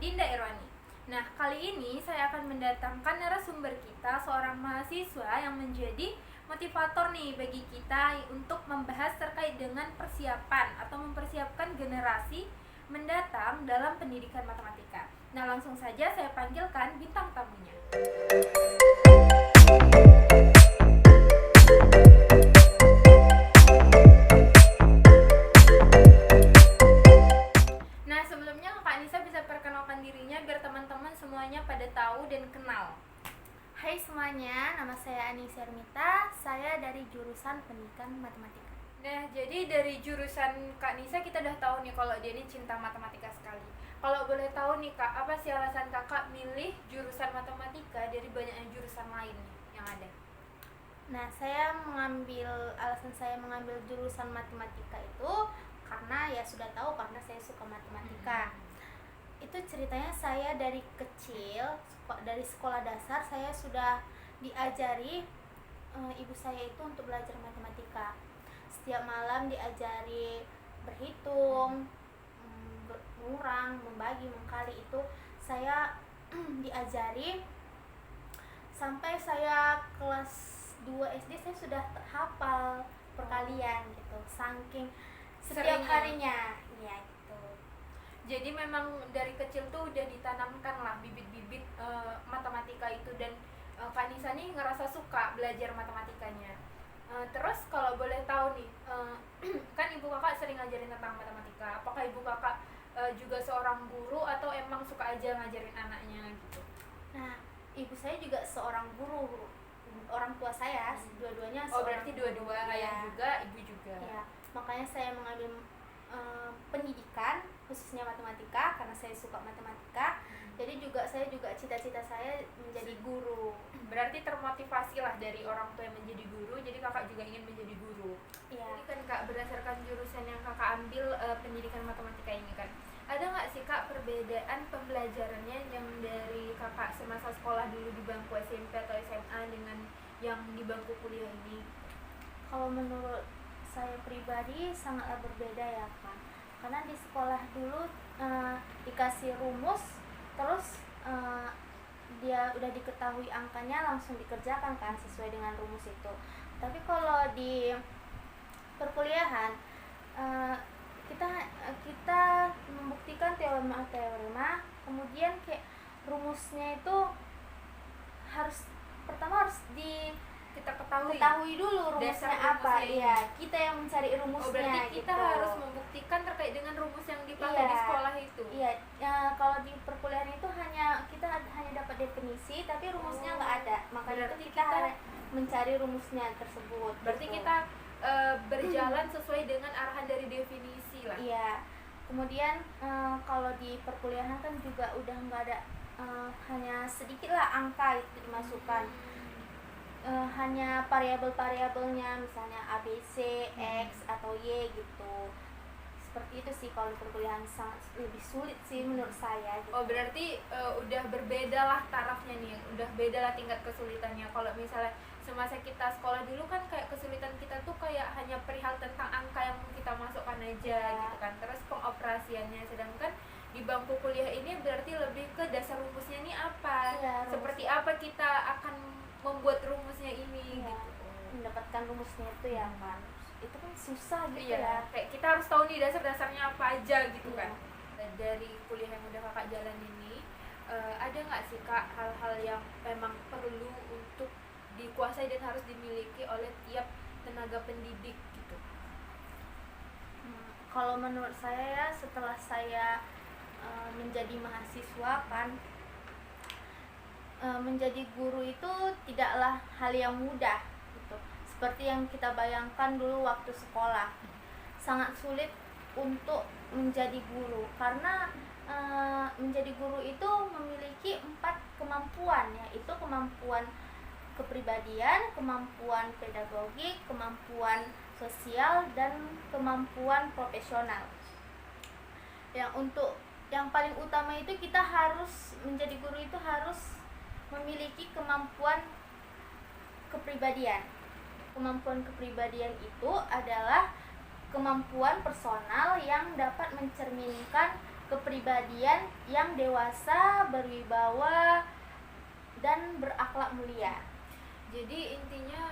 Dinda Irwani. Nah, kali ini saya akan mendatangkan narasumber kita, seorang mahasiswa yang menjadi motivator nih bagi kita untuk membahas terkait dengan persiapan atau mempersiapkan generasi mendatang dalam pendidikan matematika. Nah, langsung saja saya panggilkan bintang tamunya. Nah, sebelumnya Kak Nisa bisa perkenalkan dirinya biar teman-teman semuanya pada tahu dan kenal. Hai semuanya, nama saya Anis Hermita, saya dari jurusan Pendidikan Matematika. Nah, jadi dari jurusan Kak Nisa kita udah tahu nih kalau dia ini cinta matematika sekali. Kalau boleh tahu nih Kak, apa sih alasan Kakak milih jurusan matematika dari banyaknya jurusan lain yang ada? Nah, alasan saya mengambil jurusan matematika itu karena ya sudah tahu karena saya suka matematika. Itu ceritanya saya dari kecil, dari sekolah dasar saya sudah diajari ibu saya itu untuk belajar matematika. Setiap malam diajari berhitung, mengurang, membagi, mengkali, itu saya diajari sampai saya kelas 2 SD saya sudah hafal perkalian gitu, saking setiap Seringnya. harinya ya gitu. Jadi memang dari kecil tuh udah ditanamkan lah bibit-bibit matematika itu, dan Kak Nisa nih ngerasa suka belajar matematikanya. Terus kalau boleh tahu nih, kan ibu kakak sering ngajarin tentang matematika. Apakah ibu kakak juga seorang guru atau emang suka aja ngajarin anaknya gitu? Nah, ibu saya juga seorang guru, orang tua saya dua-duanya Oh, seorang berarti dua-dua, guru. ayah Ya. juga, ibu juga. Ya, makanya saya mengambil pendidikan khususnya matematika karena saya suka matematika. Jadi saya juga cita-cita saya menjadi guru. Berarti termotivasi lah dari orang tua yang menjadi guru, jadi kakak juga ingin menjadi guru. Ya. Ini kan Kak, berdasarkan jurusan yang kakak ambil, pendidikan matematika ini kan, ada nggak sih Kak perbedaan pembelajarannya yang dari kakak semasa sekolah dulu di bangku SMP atau SMA dengan yang di bangku kuliah ini? Kalau menurut saya pribadi sangatlah berbeda ya kan. Karena di sekolah dulu dikasih rumus, terus dia udah diketahui angkanya langsung dikerjakan kan sesuai dengan rumus itu. Tapi kalau di perkuliahan kita membuktikan teorema, kemudian kayak rumusnya itu pertama harus Kita ketahui dulu rumusnya dasar apa. rumusnya Iya, kita yang mencari rumusnya. berarti kita gitu. harus membuktikan terkait dengan rumus yang dipakai Iya. di sekolah itu. Iya, kalau di perkuliahan itu kita hanya dapat definisi, tapi rumusnya nggak ada. Makanya Berarti itu kita kita harus mencari rumusnya tersebut. Berarti gitu. kita berjalan sesuai dengan arahan dari definisi lah. Iya. Kemudian kalau di perkuliahan kan juga udah nggak ada, hanya sedikit lah angka itu dimasukkan. Hanya variabel-variabelnya, misalnya A, B, C, X atau Y gitu. Seperti itu sih kalau di perkuliahan, sangat lebih sulit sih menurut saya gitu. Oh, berarti udah berbeda lah tarafnya nih, udah beda lah tingkat kesulitannya. Kalau misalnya semasa kita sekolah dulu kan kayak kesulitan kita tuh kayak hanya perihal tentang angka yang kita masukkan aja gitu kan, terus pengoperasiannya. Sedangkan di bangku kuliah ini berarti lebih ke dasar rumusnya ini apa, seperti apa kita akan membuat rumusnya ini gitu. Mendapatkan rumusnya itu ya kan, itu kan susah gitu. Iya, kayak kita harus tahu nih dasar-dasarnya apa aja gitu Iya. kan. Dari kuliah yang udah kakak jalan ini, ada nggak sih Kak hal-hal yang memang perlu untuk dikuasai dan harus dimiliki oleh tiap tenaga pendidik gitu? Kalau menurut saya ya, setelah saya menjadi mahasiswa kan, menjadi guru itu tidaklah hal yang mudah gitu. Seperti yang kita bayangkan dulu waktu sekolah, sangat sulit untuk menjadi guru karena menjadi guru itu memiliki 4 kemampuan, yaitu kemampuan kepribadian, kemampuan pedagogik, kemampuan sosial, dan kemampuan profesional. Yang paling utama itu kita harus menjadi guru itu harus memiliki kemampuan kepribadian. Kemampuan kepribadian itu adalah kemampuan personal yang dapat mencerminkan kepribadian yang dewasa, berwibawa, dan berakhlak mulia. Jadi intinya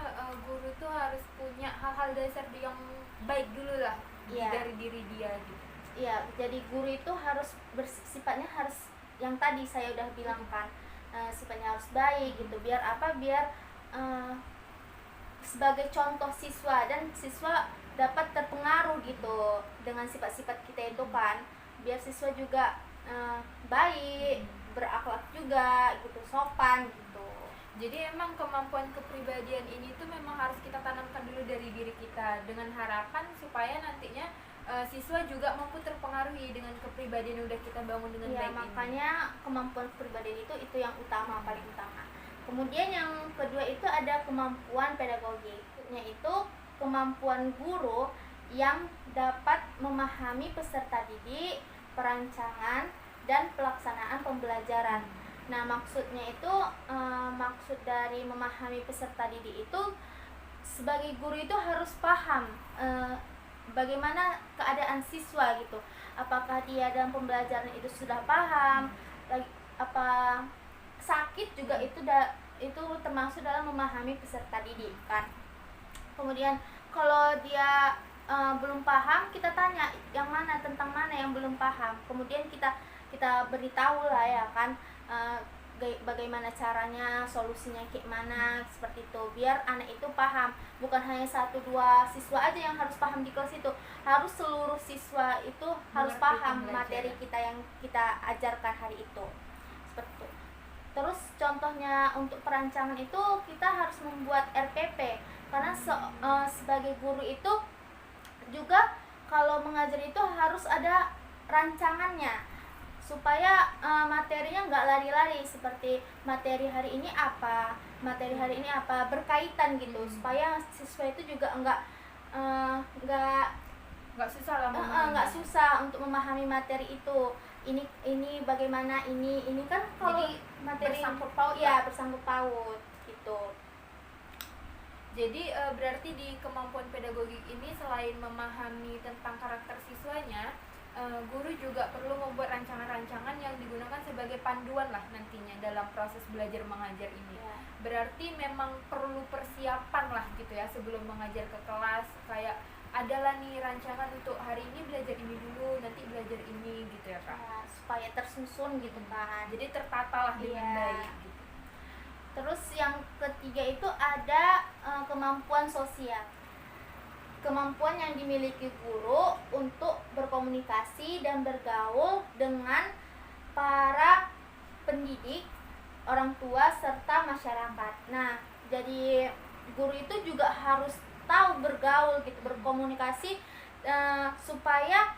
guru tuh harus punya hal-hal dasar yang baik dulu lah dari diri dia gitu. Iya, jadi guru itu harus sifatnya harus yang tadi saya udah bilang kan, sifatnya harus baik gitu. Biar apa? Biar sebagai contoh siswa, dan siswa dapat terpengaruh gitu dengan sifat-sifat kita itu kan. Biar siswa juga baik, berakhlak juga gitu, sopan gitu. Jadi emang kemampuan kepribadian ini tuh memang harus kita tanamkan dulu dari diri kita, dengan harapan supaya nantinya siswa juga mampu terpengaruhi dengan kepribadian yang udah kita bangun dengan baik. Makanya kemampuan kepribadian itu yang utama, paling utama. Kemudian yang kedua itu ada kemampuan pedagogik, yaitu kemampuan guru yang dapat memahami peserta didik, perancangan, dan pelaksanaan pembelajaran. Nah, maksudnya itu maksud dari memahami peserta didik itu, sebagai guru itu harus paham bagaimana keadaan siswa gitu. Apakah dia dalam pembelajaran itu sudah paham, apa sakit juga itu termasuk dalam memahami peserta didik kan. Kemudian kalau dia belum paham, kita tanya tentang mana yang belum paham. Kemudian kita beritahu lah ya kan, bagaimana caranya, solusinya kayak mana, seperti itu, biar anak itu paham. Bukan hanya 1-2 siswa aja yang harus paham di kelas itu, harus seluruh siswa itu harus paham materi kita yang kita ajarkan hari itu, seperti itu. Terus contohnya untuk perancangan itu kita harus membuat RPP, karena sebagai guru itu juga kalau mengajar itu harus ada rancangannya, supaya materinya nggak lari-lari, seperti materi hari ini apa, berkaitan gitu, supaya siswa itu juga nggak susah untuk memahami materi itu. Ini bagaimana, ini kan kalau jadi materi bersangkut paut bersangkut paut gitu. Jadi berarti di kemampuan pedagogik ini selain memahami tentang karakter siswanya, guru juga perlu membuat rancangan-rancangan yang digunakan sebagai panduan lah nantinya dalam proses belajar mengajar ini. Berarti memang perlu persiapan lah gitu ya sebelum mengajar ke kelas, kayak adalah nih rancangan untuk hari ini belajar ini dulu, nanti belajar ini gitu ya Kak. Supaya tersusun gitu kan. Jadi tertata lah dengan baik gitu. Terus yang ketiga itu ada kemampuan sosial. Kemampuan yang dimiliki guru untuk berkomunikasi dan bergaul dengan para pendidik, orang tua, serta masyarakat. Nah, jadi guru itu juga harus tahu bergaul gitu, berkomunikasi, supaya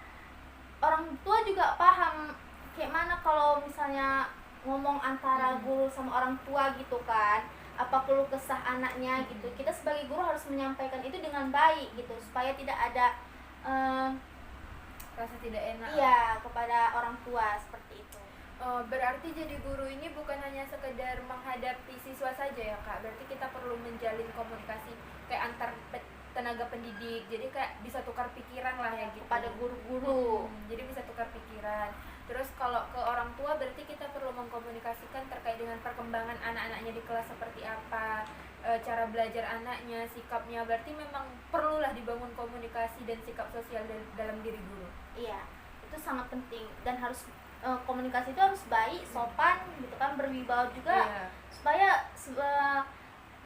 orang tua juga paham kayak mana kalau misalnya ngomong antara guru sama orang tua gitu kan, apa keluh kesah anaknya gitu. Kita sebagai guru harus menyampaikan itu dengan baik gitu, supaya tidak ada rasa tidak enak kepada orang tua, seperti itu. Berarti jadi guru ini bukan hanya sekedar menghadapi siswa saja ya Kak, berarti kita perlu menjalin komunikasi kayak antar tenaga pendidik, jadi kayak bisa tukar pikiran lah ya gitu pada guru-guru. Jadi bisa tukar pikiran. Terus kalau ke orang tua berarti kita perlu mengkomunikasikan terkait dengan perkembangan anak-anaknya di kelas seperti apa, cara belajar anaknya, sikapnya. Berarti memang perlulah dibangun komunikasi dan sikap sosial dalam diri guru. Iya, itu sangat penting, dan harus komunikasi itu harus baik, sopan gitu kan, berwibawa juga, supaya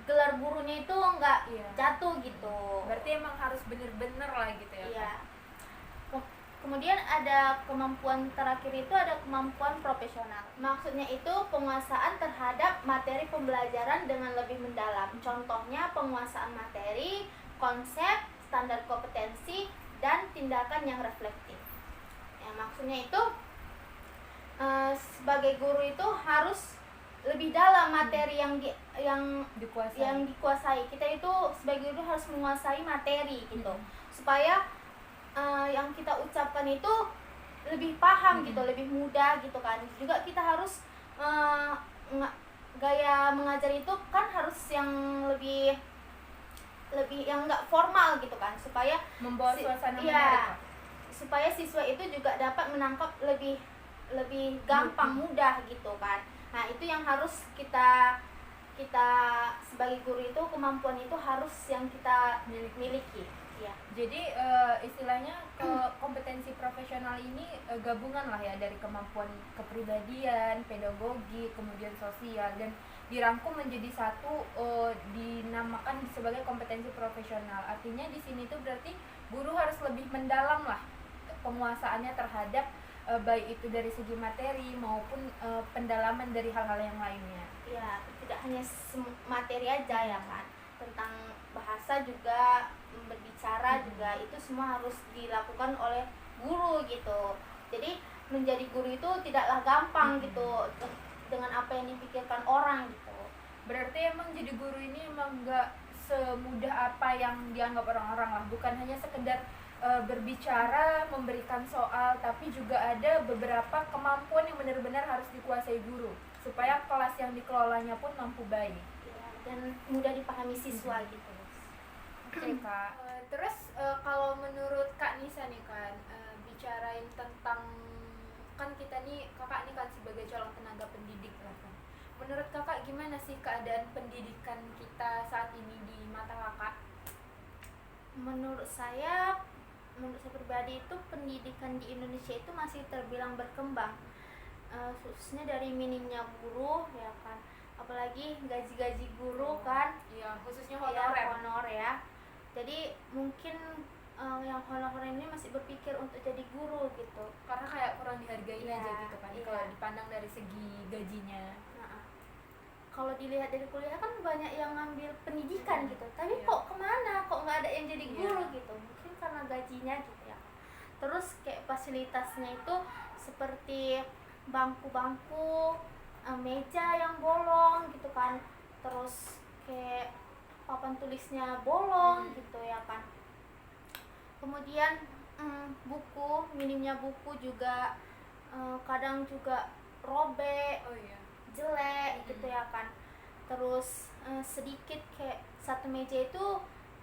gelar gurunya itu nggak jatuh gitu. Berarti emang harus bener-bener lah gitu ya. Iya. Kemudian ada kemampuan terakhir itu ada kemampuan profesional. Maksudnya itu penguasaan terhadap materi pembelajaran dengan lebih mendalam. Contohnya penguasaan materi, konsep, standar kompetensi, dan tindakan yang reflektif. Ya, maksudnya itu sebagai guru itu harus lebih dalam materi yang dikuasai. Kita itu sebagai guru harus menguasai materi gitu, supaya yang kita ucapkan itu lebih paham gitu, lebih mudah gitu kan. Juga kita harus gaya mengajar itu kan harus yang lebih yang enggak formal gitu kan, supaya membawa suasana menarik. supaya siswa itu juga dapat menangkap lebih lebih gampang, mudah gitu kan. Nah itu yang harus kita kita sebagai guru itu, kemampuan itu harus yang kita miliki ya. Jadi istilahnya kompetensi profesional ini gabungan lah ya dari kemampuan kepribadian, pedagogi, kemudian sosial, dan dirangkum menjadi satu, dinamakan sebagai kompetensi profesional. Artinya di sini tuh berarti guru harus lebih mendalam lah penguasaannya terhadap baik itu dari segi materi maupun pendalaman dari hal-hal yang lainnya. Ya, tidak hanya materi aja ya kan, tentang bahasa juga, berbicara juga, itu semua harus dilakukan oleh guru gitu. Jadi menjadi guru itu tidaklah gampang gitu dengan apa yang dipikirkan orang gitu. Berarti emang jadi guru ini emang nggak semudah apa yang dianggap orang-orang lah, bukan hanya sekedar berbicara, memberikan soal, tapi juga ada beberapa kemampuan yang benar-benar harus dikuasai guru supaya kelas yang dikelolanya pun mampu baik ya, dan mudah dipahami siswa gitu. Oke Kak. Terus kalau menurut Kak Nisa nih kan, bicarain tentang, kan kita nih, kakak nih kan sebagai calon tenaga pendidik lah kan. Menurut kakak gimana sih keadaan pendidikan kita saat ini di mata kakak? Menurut saya pribadi itu pendidikan di Indonesia itu masih terbilang berkembang, khususnya dari minimnya guru ya kan, apalagi gaji-gaji guru kan, Iya, khususnya ya, honorer. honor ya. Jadi mungkin yang honor ini masih berpikir untuk jadi guru gitu, Karena kayak kurang dihargai Iya, aja gitu kan, iya. kalau dipandang dari segi gajinya. Nah, kalau dilihat dari kuliah kan banyak yang ngambil pendidikan gitu, tapi Iya. kok kemana, kok nggak ada yang jadi Iya. guru gitu, mungkin karena gajinya gitu ya. Terus kayak fasilitasnya itu seperti bangku-bangku, meja yang bolong gitu kan, terus kayak papan tulisnya bolong gitu ya kan. Kemudian buku, minimnya buku juga kadang juga robek, Oh iya. jelek gitu ya kan. Terus sedikit kayak satu meja itu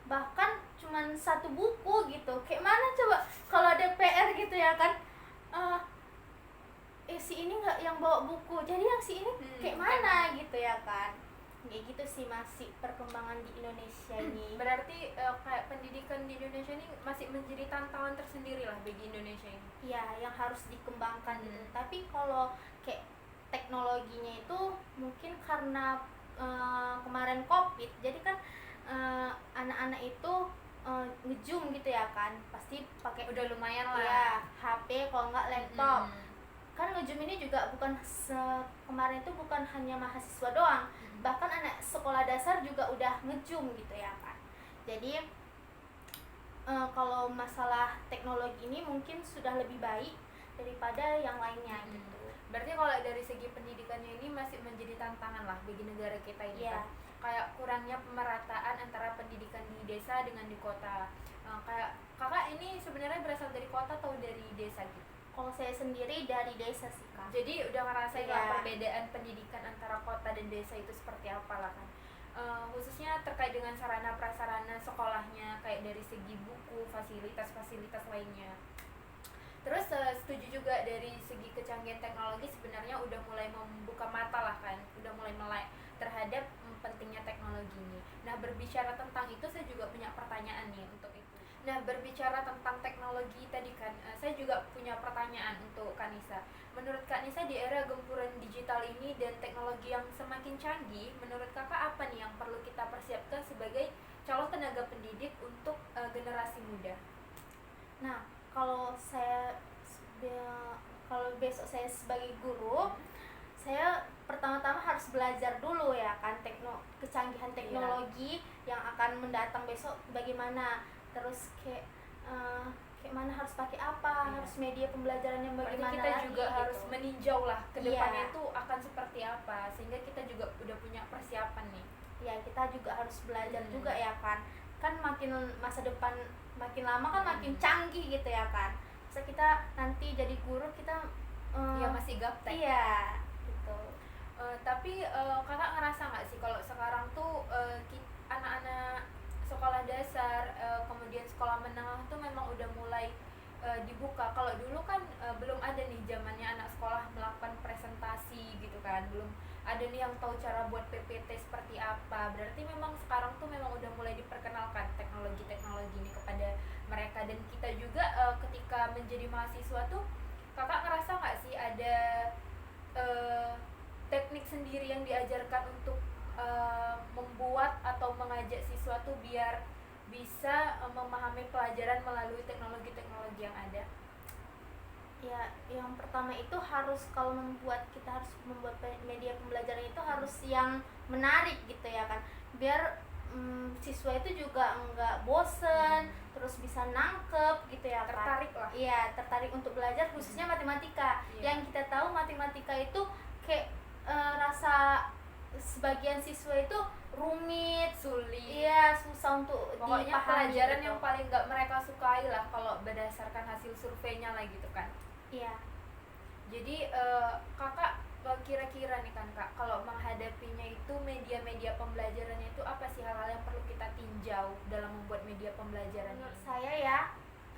bahkan cuman satu buku gitu, kayak mana coba kalau ada PR gitu ya kan, si ini nggak yang bawa buku, jadi yang si ini kayak mana gitu ya kan. Kayak gitu sih masih perkembangan di Indonesia ini. Berarti kayak pendidikan di Indonesia ini masih menjadi tantangan tersendiri lah bagi Indonesia ini. Ya, yang harus dikembangkan gitu. Tapi kalau kayak teknologinya itu mungkin karena kemarin COVID, jadi kan anak-anak itu nge-zoom gitu ya kan, pasti pakai Udah lumayan lah. ya HP kalau nggak laptop. Kan nge-zoom ini juga bukan kemarin itu bukan hanya mahasiswa doang, bahkan anak sekolah dasar juga udah nge-zoom gitu ya kan. Jadi kalau masalah teknologi ini mungkin sudah lebih baik daripada yang lainnya gitu. Berarti kalau dari segi pendidikannya ini masih menjadi tantangan lah bagi negara kita ini Iya. kan. Kayak kurangnya pemerataan antara pendidikan di desa dengan di kota. Kayak kakak ini sebenarnya berasal dari kota atau dari desa gitu? Kalau saya sendiri dari desa sih Kak. Jadi udah ngerasain Iya. lah perbedaan pendidikan antara kota dan desa itu seperti apa lah kan. Khususnya terkait dengan sarana prasarana sekolahnya, kayak dari segi buku, fasilitas lainnya. Terus setuju juga dari segi kecanggihan teknologi sebenarnya udah mulai membuka mata lah kan, udah mulai melek terhadap pentingnya teknologi ini. Nah, berbicara tentang itu saya juga punya pertanyaan nih untuk itu. Nah, berbicara tentang teknologi tadi kan, saya juga punya pertanyaan untuk Kak Nisa. Menurut Kak Nisa di era gempuran digital ini dan teknologi yang semakin canggih, menurut Kakak apa nih yang perlu kita persiapkan sebagai calon tenaga pendidik untuk generasi muda? Nah, kalau besok saya sebagai guru, saya pertama-tama harus belajar dulu ya kan kecanggihan teknologi yang akan mendatang besok bagaimana, terus kayak mana harus pakai apa, harus media pembelajaran yang bagaimana. Berarti kita lagi juga gitu. harus meninjau lah ke depannya Iya. itu akan seperti apa, sehingga kita juga udah punya persiapan nih. Ya, kita juga harus belajar juga ya kan makin masa depan makin lama kan makin canggih gitu ya kan. Masa kita nanti jadi guru kita Ya masih gaptek. iya gitu. Tapi kakak ngerasa nggak sih kalau sekarang tuh anak-anak sekolah dasar, kemudian sekolah menengah tuh memang udah mulai dibuka. Kalau dulu kan belum ada nih zamannya anak sekolah melakukan presentasi gitu kan, belum ada nih yang tahu cara buat PPT seperti apa. Berarti memang sekarang tuh memang udah mulai diperkenalkan teknologi-teknologi ini kepada mereka. Dan kita juga ketika menjadi mahasiswa tuh, kakak ngerasa nggak sih ada eh, teknik sendiri yang diajarkan untuk membuat atau mengajak siswa tuh biar bisa memahami pelajaran melalui teknologi-teknologi yang ada? Ya, yang pertama itu harus, kalau kita harus membuat media pembelajaran itu harus yang menarik gitu ya kan, biar siswa itu juga enggak bosen, terus bisa nangkep gitu ya kan, Tertarik lah. iya, tertarik untuk belajar, khususnya matematika. Yang kita tahu matematika itu kayak rasa sebagian siswa itu rumit, Sulit. iya, susah untuk Pokoknya dipahami pelajaran gitu. yang paling nggak mereka sukai lah kalau berdasarkan hasil surveinya lah gitu kan. Iya. Jadi kakak kira-kira nih kan kak, kalau menghadapinya itu media-media pembelajarannya itu apa sih hal-hal yang perlu kita tinjau dalam membuat media pembelajaran Menurut ini? saya ya,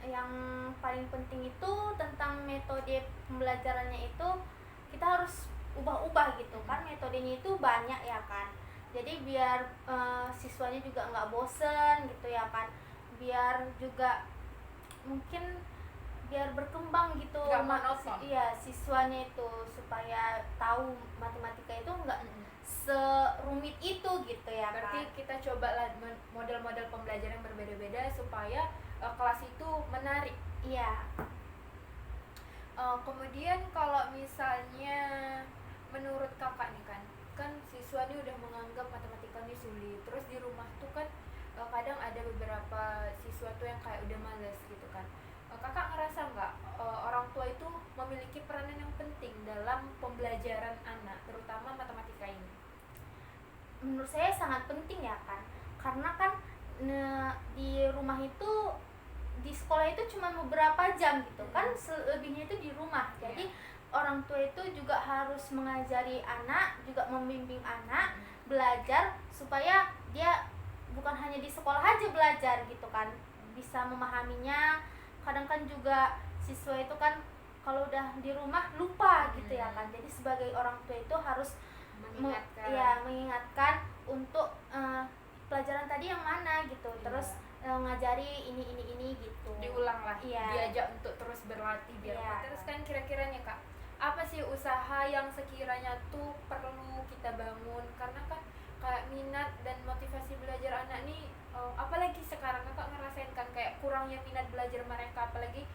yang paling penting itu tentang metode pembelajarannya itu kita harus ubah-ubah gitu kan, metodenya itu banyak ya kan. Jadi biar siswanya juga nggak bosen gitu ya kan, biar juga mungkin biar berkembang gitu, Nggak monoton. iya, siswanya itu supaya tahu matematika itu nggak serumit itu gitu ya Berarti kan. kita coba lah model-model pembelajaran yang berbeda-beda supaya kelas itu menarik. Iya. Kemudian kalau misalnya menurut kakak nih kan siswa ini udah menganggap matematika ini sulit, terus di rumah tuh kan kadang ada beberapa siswa tuh yang kayak udah males gitu kan. Kakak ngerasa nggak orang tua itu memiliki peranan yang penting dalam pembelajaran anak, terutama matematika ini? Menurut saya sangat penting ya kan, karena kan di rumah itu, di sekolah itu cuma beberapa jam gitu kan, selebihnya itu di rumah. Jadi orang tua itu juga harus mengajari anak, juga membimbing anak belajar supaya dia bukan hanya di sekolah aja belajar gitu kan, bisa memahaminya. Kadang kan juga siswa itu kan kalau udah di rumah lupa gitu ya kan, jadi sebagai orang tua itu harus mengingatkan untuk pelajaran tadi yang mana gitu, terus ngajari ini gitu, Diulang lah, iya, diajak untuk terus berlatih biar iya. terus kan. Kira-kiranya kak, apa sih usaha yang sekiranya tuh perlu kita bangun, karena kan kayak minat dan motivasi belajar anak nih apalagi sekarang kakak ngerasain kan kayak kurangnya minat belajar mereka, apalagi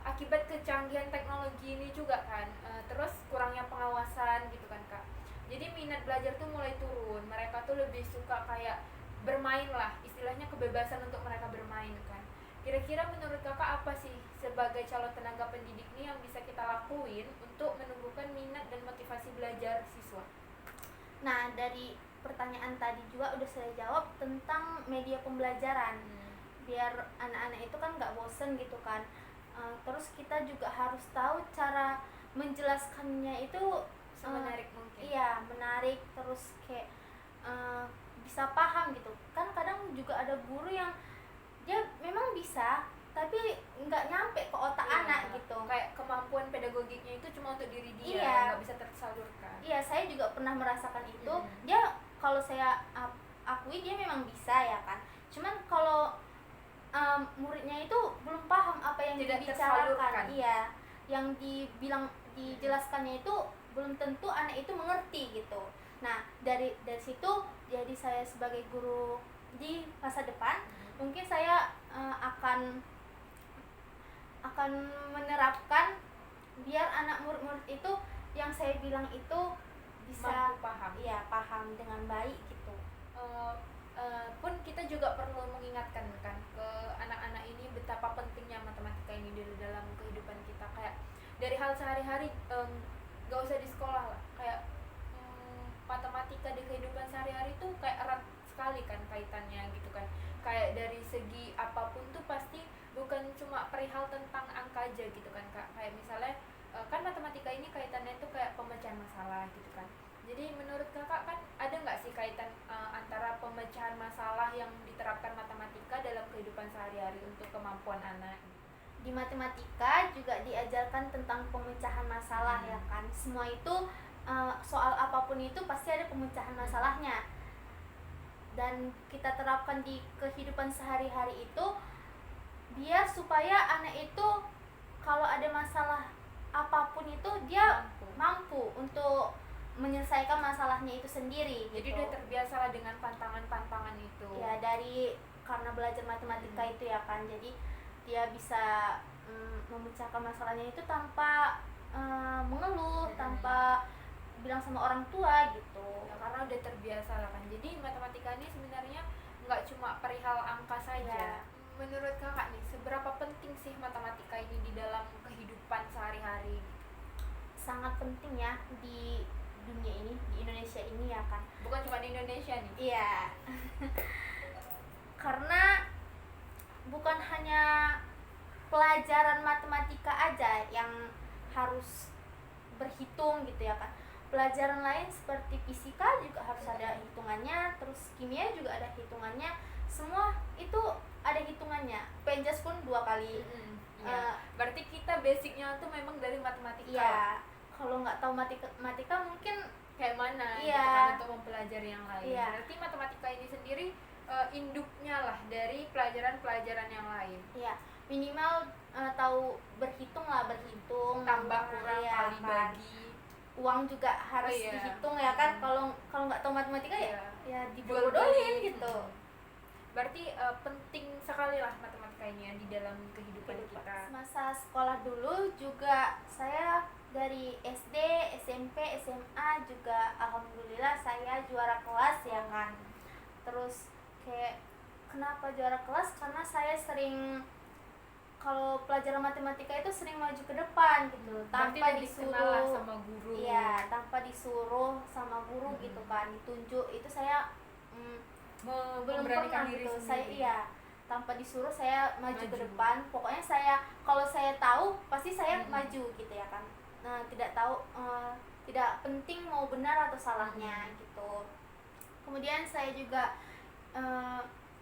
akibat kecanggihan teknologi ini juga kan, terus kurangnya pengawasan gitu kan kak. Jadi minat belajar tuh mulai turun, mereka tuh lebih suka kayak bermain lah, istilahnya kebebasan untuk mereka bermain kan. Kira-kira menurut kakak apa sih sebagai calon tenaga pendidik nih yang bisa kita lakuin untuk menumbuhkan minat dan motivasi belajar siswa? Nah, dari pertanyaan tadi juga udah saya jawab tentang media pembelajaran, biar anak-anak itu kan nggak bosen gitu kan. Terus kita juga harus tahu cara menjelaskannya itu Semenarik mungkin. iya, menarik, terus kayak bisa paham gitu kan. Kadang juga ada guru yang dia memang bisa tapi nggak nyampe ke otak anak gitu, kayak kemampuan pedagogiknya itu cuma untuk diri dia, iya, nggak bisa tersalurkan. iya, saya juga pernah merasakan itu. Dia, kalau saya akui, dia memang bisa ya kan, cuman kalau muridnya itu belum paham apa yang Tidak dibicarakan, tersalurkan. iya, yang dijelaskannya itu belum tentu anak itu mengerti gitu. Nah, dari situ, jadi saya sebagai guru di masa depan, mungkin saya akan menerapkan biar anak murid-murid itu yang saya bilang itu bisa mampu paham. Iya, paham dengan baik gitu. Pun kita juga perlu mengingatkan kan ke anak-anak ini betapa pentingnya matematika ini di dalam kehidupan kita, kayak dari hal sehari-hari, gak usah di sekolah lah, kayak matematika di kehidupan sehari-hari tuh kayak erat sekali kan kaitannya gitu kan. Kayak dari segi apapun tuh pasti bukan cuma perihal tentang angka aja gitu kan kak. Kayak misalnya kan matematika ini kaitannya tuh kayak pemecahan masalah gitu kan. Jadi menurut kakak kan ada nggak sih kaitan antara pemecahan masalah yang diterapkan matematika dalam kehidupan sehari-hari untuk kemampuan anak? di matematika juga diajarkan tentang pemecahan masalah ya kan. Semua itu soal apapun itu pasti ada pemecahan masalahnya. Dan kita terapkan di kehidupan sehari-hari itu biar supaya anak itu kalau ada masalah apapun itu dia mampu untuk menyelesaikan masalahnya itu sendiri. Jadi gitu. udah terbiasa lah dengan pantangan-pantangan itu. Ya dari karena belajar matematika itu ya kan, jadi dia bisa memecahkan masalahnya itu tanpa mengeluh, tanpa bilang sama orang tua gitu. Ya, karena udah terbiasa lah kan. Jadi matematika ini sebenarnya nggak cuma perihal angka saja. Ya. Menurut kakak nih, seberapa penting sih matematika ini di dalam kehidupan sehari-hari? Sangat penting ya di dunia ini, di Indonesia ini ya kan. Bukan cuma di Indonesia nih. Iya. Karena bukan hanya pelajaran matematika aja yang harus berhitung gitu ya kan. Pelajaran lain seperti fisika juga harus ada hitungannya, terus kimia juga ada hitungannya. Semua itu ada hitungannya. Penjas pun 2 kali. Berarti kita basicnya tuh memang dari matematika. Iya. Kalau nggak tahu matematika mungkin kayak mana iya. gitu kan untuk mempelajari yang lain. Iya. Berarti matematika ini sendiri induknya lah dari pelajaran-pelajaran yang lain. Iya, minimal tahu berhitung lah, berhitung, Tambah kurang iya, kali kan. bagi. Uang juga harus dihitung ya kan. Kalau nggak tahu matematika ya dibodohin gitu. Berarti penting sekali lah matematika ini ya di dalam kehidupan kita. Masa sekolah dulu juga saya dari SD, SMP, SMA juga alhamdulillah saya juara kelas ya kan. Terus kayak kenapa juara kelas? Karena saya sering kalau pelajaran matematika itu sering maju ke depan gitu, tanpa disuruh sama guru. Iya, tanpa disuruh sama guru gitu kan, ditunjuk. Itu saya belum pernah gitu. Saya tanpa disuruh saya maju ke depan. Pokoknya saya kalau saya tahu pasti saya maju gitu ya kan. Nah, tidak tahu tidak penting mau benar atau salahnya gitu. Kemudian saya juga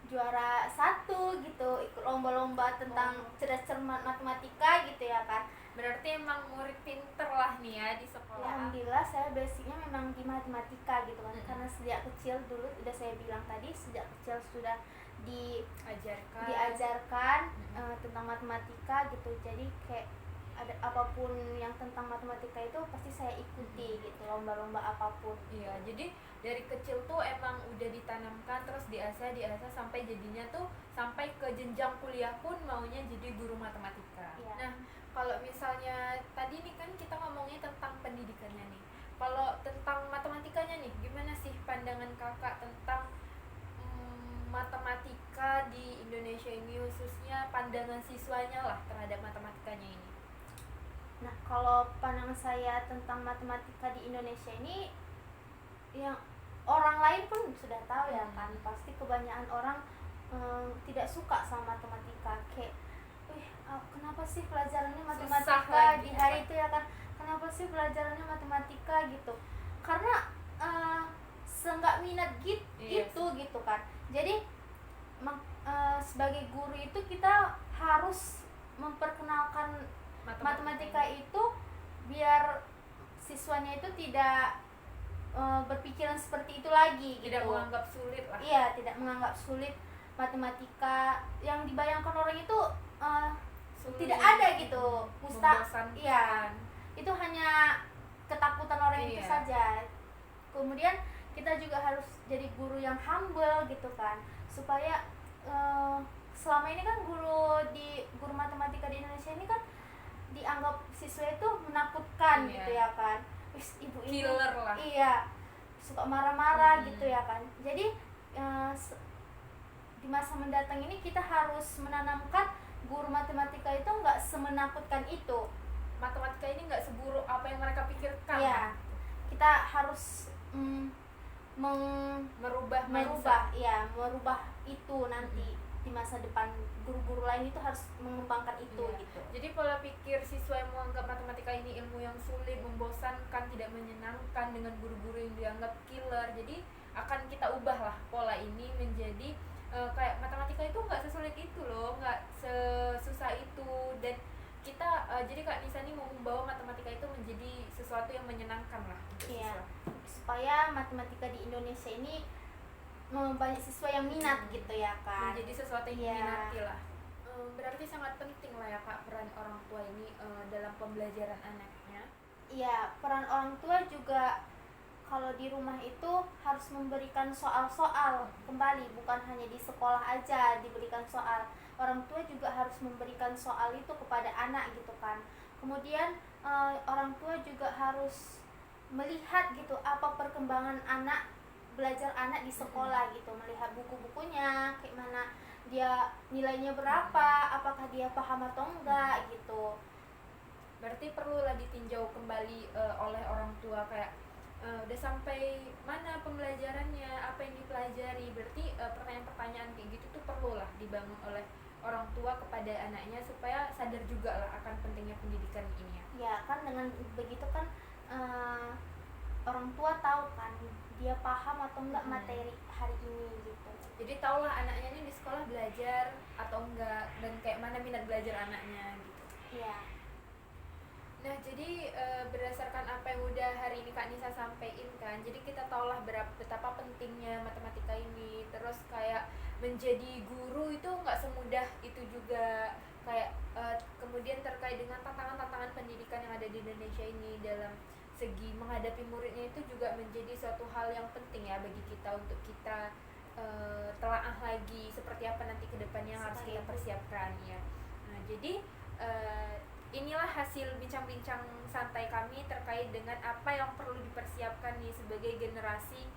juara 1 gitu, ikut lomba-lomba tentang cerdas cermat matematika gitu ya kan. Berarti emang murid pinter lah nih ya di sekolah. Alhamdulillah saya basicnya memang di matematika gitu kan. Karena sejak kecil dulu udah saya bilang tadi, sejak kecil sudah diajarkan tentang matematika gitu. Jadi kayak ada apapun yang tentang matematika itu pasti saya ikuti gitu, lomba-lomba apapun. Iya, jadi dari kecil tuh emang udah ditanamkan, terus diasah sampai jadinya tuh sampai ke jenjang kuliah pun maunya jadi guru matematika. Iya. Nah, kalau misalnya tadi nih kan kita ngomongnya tentang pendidikannya nih. Kalau tentang matematikanya nih, gimana sih pandangan kakak tentang matematika di Indonesia ini, khususnya pandangan siswanya lah terhadap matematikanya ini? Nah, kalau pandangan saya tentang matematika di Indonesia ini, yang orang lain pun sudah tahu ya kan, pasti kebanyakan orang tidak suka sama matematika. Kayak, kenapa sih pelajarannya matematika di hari itu ya kan? Kenapa sih pelajarannya matematika gitu? Karena seenggak minat gitu kan. Jadi sebagai guru itu kita harus memperkenalkan matematika itu biar siswanya itu tidak berpikiran seperti itu lagi gitu. Tidak menganggap sulit lah. Iya, tidak menganggap sulit matematika. Yang dibayangkan orang itu tidak ada gitu. Iya. Itu hanya ketakutan orang itu saja. Kemudian kita juga harus jadi guru yang humble gitu kan. Supaya selama ini kan guru matematika di Indonesia ini kan dianggap siswa itu menakutkan gitu ya kan. Ibu ini killer lah. Iya, suka marah-marah gitu ya kan. Jadi di masa mendatang ini kita harus menanamkan guru matematika itu nggak semenakutkan itu. Matematika ini nggak seburuk apa yang mereka pikirkan. Iya, kita harus merubah itu nanti di masa depan. Guru-guru lain itu harus mengembangkan itu gitu. Jadi pola pikir siswa yang menganggap matematika ini ilmu yang sulit, membosankan, tidak menyenangkan dengan guru-guru yang dianggap killer. Jadi akan kita ubah lah pola ini menjadi kayak matematika itu nggak sesulit itu loh, nggak sesusah itu. Dan kita jadi Kak Nisa nih mau membawa matematika itu menjadi sesuatu yang menyenangkan lah untuk Iya. siswa. Supaya matematika di Indonesia ini banyak siswa yang minat gitu ya kan. Menjadi sesuatu yang Iya. diminati lah. Berarti sangat penting lah ya Kak peran orang tua ini dalam pembelajaran anaknya. Iya, peran orang tua juga kalau di rumah itu harus memberikan soal-soal kembali, bukan hanya di sekolah aja diberikan soal. Orang tua juga harus memberikan soal itu kepada anak gitu kan. Kemudian orang tua juga harus melihat gitu apa perkembangan anak, belajar anak di sekolah gitu, melihat buku-bukunya kayak mana, dia nilainya berapa, apakah dia paham atau enggak gitu. Berarti perlulah ditinjau kembali oleh orang tua kayak udah sampai mana pembelajarannya, apa yang dipelajari. Berarti pertanyaan-pertanyaan kayak gitu tuh perlulah dibangun oleh orang tua kepada anaknya supaya sadar juga lah akan pentingnya pendidikan ini ya. Ya kan dengan begitu kan orang tua tahu kan dia paham atau enggak materi hari ini gitu. Jadi tahulah anaknya ini di sekolah belajar atau enggak dan kayak mana minat belajar anaknya gitu. Iya. Nah jadi berdasarkan apa yang udah hari ini Kak Nisa sampaikan kan, jadi kita tahulah betapa pentingnya matematika ini. Terus kayak menjadi guru itu nggak semudah itu juga. Kayak kemudian terkait dengan tantangan-tantangan pendidikan yang ada di Indonesia ini dalam segi menghadapi muridnya itu juga menjadi suatu hal yang penting ya bagi kita untuk kita telaah lagi seperti apa nanti kedepannya yang harus kita persiapkan ya. Nah jadi inilah hasil bincang-bincang santai kami terkait dengan apa yang perlu dipersiapkan nih sebagai generasi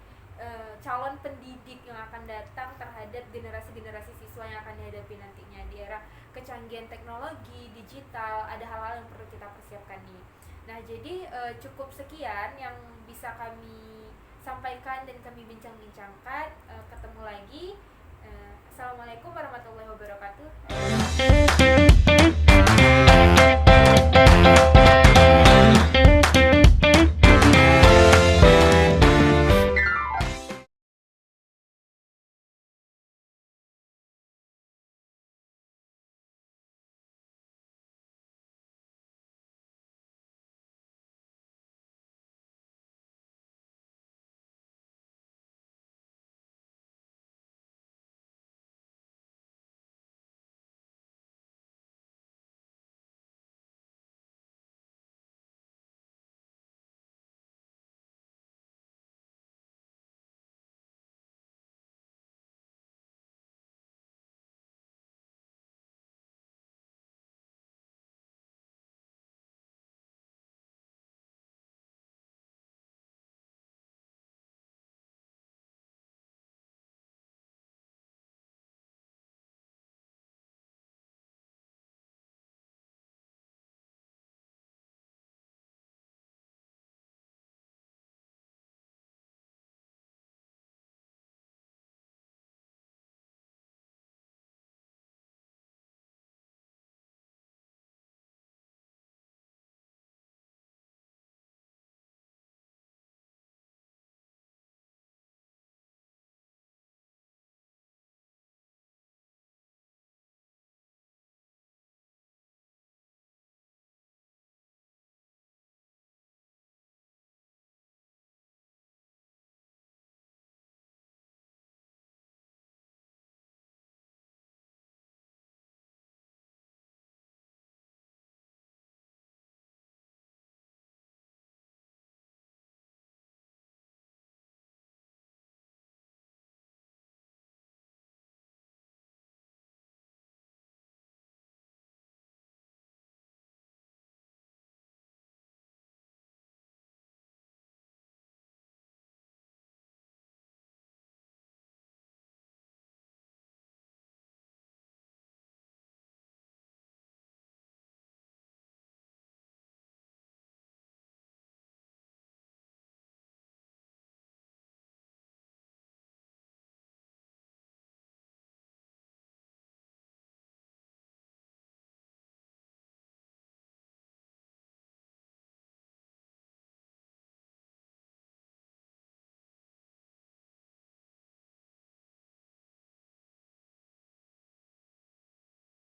calon pendidik yang akan datang terhadap generasi-generasi siswa yang akan dihadapi nantinya di era kecanggihan teknologi, digital, ada hal-hal yang perlu kita persiapkan nih. Nah jadi cukup sekian yang bisa kami sampaikan dan kami bincang-bincangkan. Ketemu lagi. Assalamualaikum warahmatullahi wabarakatuh.